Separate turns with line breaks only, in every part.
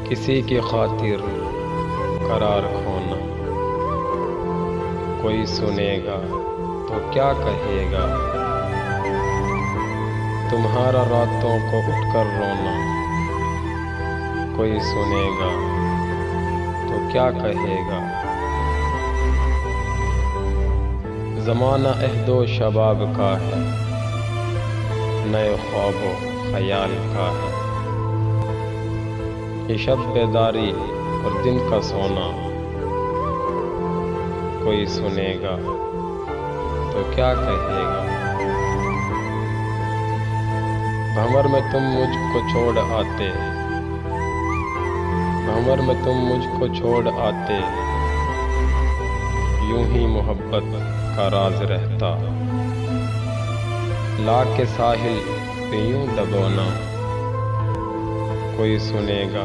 کسی کی خاطر قرار کھونا، کوئی سنے گا تو کیا کہے گا؟ تمہارا راتوں کو اٹھ کر رونا، کوئی سنے گا تو کیا کہے گا؟ زمانہ عہد و شباب کا ہے، نئے خواب و خیال کا ہے، یہ شب بیداری اور دن کا سونا، کوئی سنے گا تو کیا کہے گا؟ بھنور میں تم مجھ کو چھوڑ آتے، بھنور میں تم مجھ کو چھوڑ آتے، یوں ہی محبت کا راز رہتا، لا کے ساحل پہ یوں دبونا، کوئی سنے گا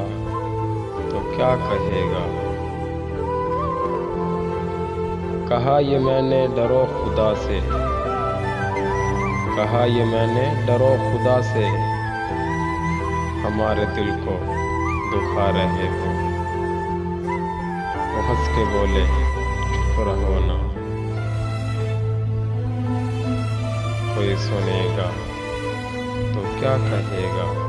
تو کیا کہے گا؟ کہا یہ میں نے ڈرو خدا سے، کہا یہ میں نے ڈرو خدا سے، ہمارے دل کو دکھا رہے ہو، وہ ہنس کے بولے چپ رہو نا، کوئی سنے گا تو کیا کہے گا؟